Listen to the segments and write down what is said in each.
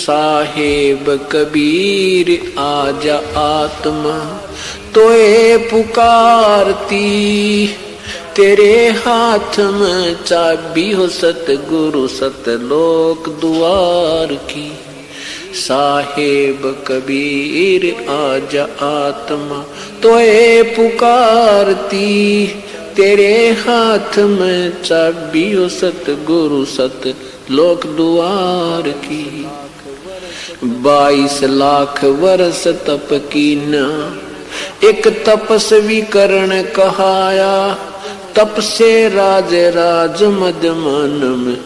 साहेब कबीर आजा आत्मा तोए पुकारती, तेरे हाथ में चाबी हो सतगुरु सतलोक द्वार की। साहेब कबीर आजा आत्मा तोए पुकारती, तेरे हाथ में चाबी हो सतगुरु सतलोक द्वार की। 22 लाख वर्ष तप कीना, एक तपस्वी करण कहाया, तप से राज राज मद मन में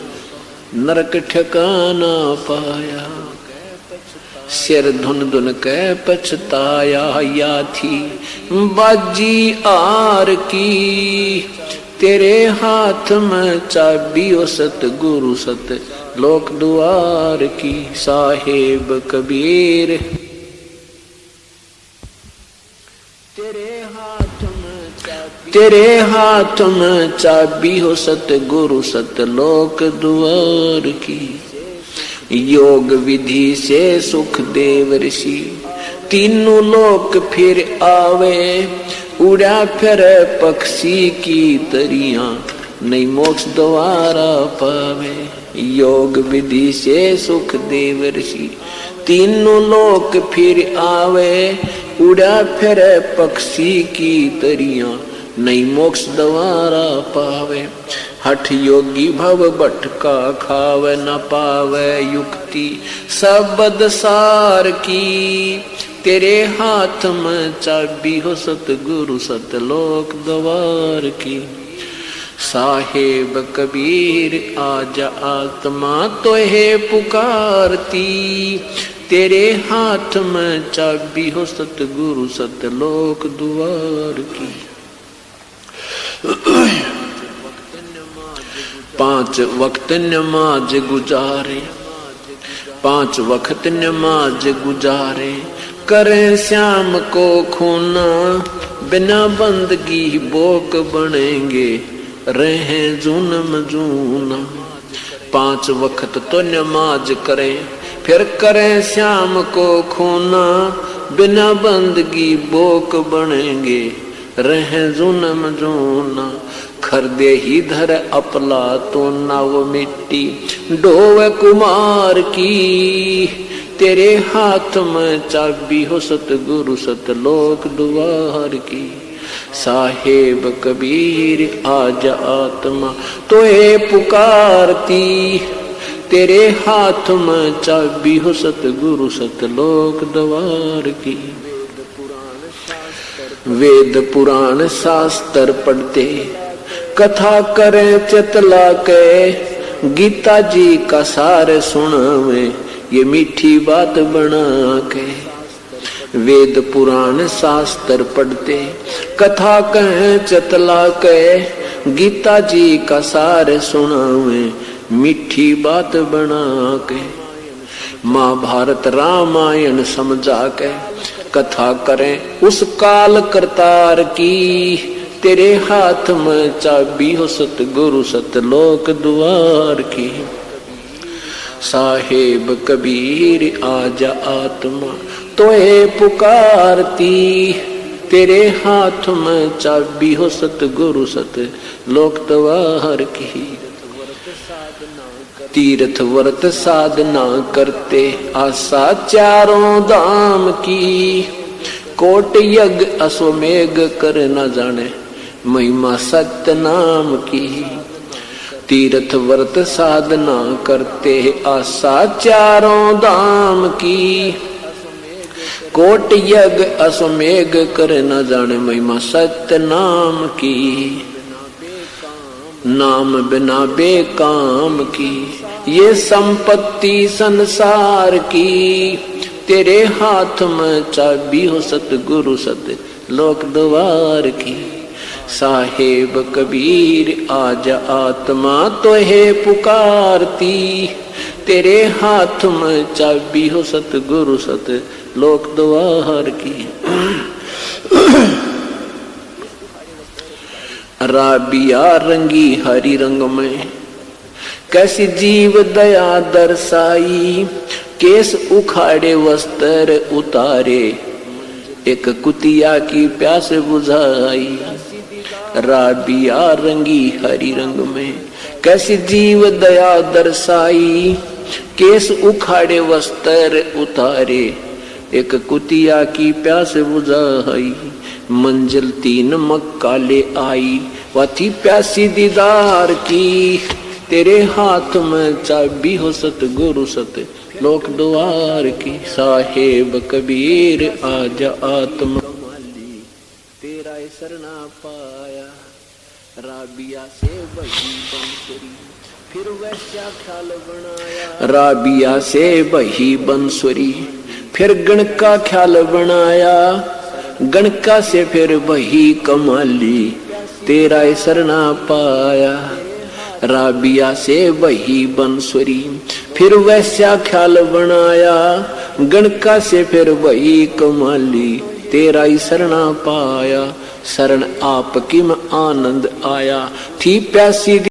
नरक ठिकाना पाया। सिर धुन धुन कै पछताया, या थी बाजी आर की, तेरे हाथ में चाबी ओ सतगुरु सत लोक द्वार की। साहेब कबीर तेरे हाथ में चाबी हो सतगुरु सतलोक द्वार की। योग विधि से सुख देव ऋषि तीनों लोक फिर आवे, उड़ा फिर पक्षी की तरियां नहीं मोक्ष द्वारा पावे। योग विधि से सुख देव ऋषि तीनों लोक फिर आवे, उड़ा फिर पक्षी की तरियां नहीं मोक्ष द्वारा पावे। हठ योगी भव भटका खावे, न पावे युक्ति सबद सार की, तेरे हाथ में चाबी हो सतगुरु सतलोक द्वार की। साहेब कबीर आजा आत्मा तोहे पुकारती, तेरे हाथ में चाबी हो सतगुरु सतलोक द्वार की। 5 वक्त नमाज गुजारे, 5 वक्त नमाज गुजारे, करें श्याम को खूना, बिना बंदगी बोक बनेंगे रहे जुनम जूना। 5 वक्त तो नमाज करें, फिर करें श्याम को खूना, बिना बंदगी बोक बनेंगे रहे जुनम जूना। खरदे ही धर अपला तो नाव मिट्टी डोवे कुमार की, तेरे हाथ में चाबी हो सतगुरु सतलोक द्वार की। साहेब कबीर आजा आत्मा तोहे पुकारती, तेरे हाथ में चाबी हो सतगुरु सतलोक द्वार की। वेद पुराण शास्त्र पढ़ते, कथा करें चतला के, गीता जी का सार सुनावे ये मीठी बात बना के। वेद पुराण शास्त्र पढ़ते, कथा कहें चतला के, गीता जी का सार सुनावे मीठी बात बना के। महाभारत रामायण समझा के, कथा करें उस काल करतार की, तेरे हाथ में चाबी हो सतगुरु सतलोक द्वार की। साहेब कबीर आजा आत्मा तोहे पुकारती, तेरे हाथ में चाबी हो सतगुरु सतलोक द्वार की। तीर्थ व्रत साधना करते, आशा चारों धाम की, कोट यज्ञ अश्वमेघ कर न जाने महिमा सत्य नाम की। तीर्थ व्रत साधना करते, आशा चारों धाम की, कोट यज्ञ अश्वमेघ कर न जाने महिमा सत्य नाम की। नाम बिना बेकाम की, ये संपत्ति संसार की, तेरे हाथ में चाबी हो सतगुरु सतलोक द्वार की। साहेब कबीर आजा आत्मा तोहे पुकारती, तेरे हाथ में चाबी हो सतगुरु सतलोक द्वार की। राबिया रंगी हरि रंग में, कैसी जीव दया दर्शाई, केस उखाड़े वस्त्र उतारे, एक कुतिया की प्यास बुझाई। राबिया रंगी हरी रंग में, कैसी जीव दया दर्शाई। केस उखाड़े वस्त्र उतारे, एक कुतिया की प्यास बुझाई। मंजिल 3 मक्का ले आई, वह थी प्यासी दीदार की। तेरे हाथ में चाबी हो सतगुरु सत लोक द्वार की। साहेब कबीर आजा आत्मा माली, तेरा सरना पाया। राबिया से वही बंसुरी, फिर वैसा ख्याल बनाया। राबिया से वही बंसुरी, फिर गण का ख्याल बनाया। गणका से फिर वही कमाली, तेरा सरना पाया। राबिया से वही बंसुरी, फिर वैसा ख्याल बनाया। गणका से फिर वही कमाली, तेरा सरना पाया। शरण आपकी में आनंद आया, थी प्यासी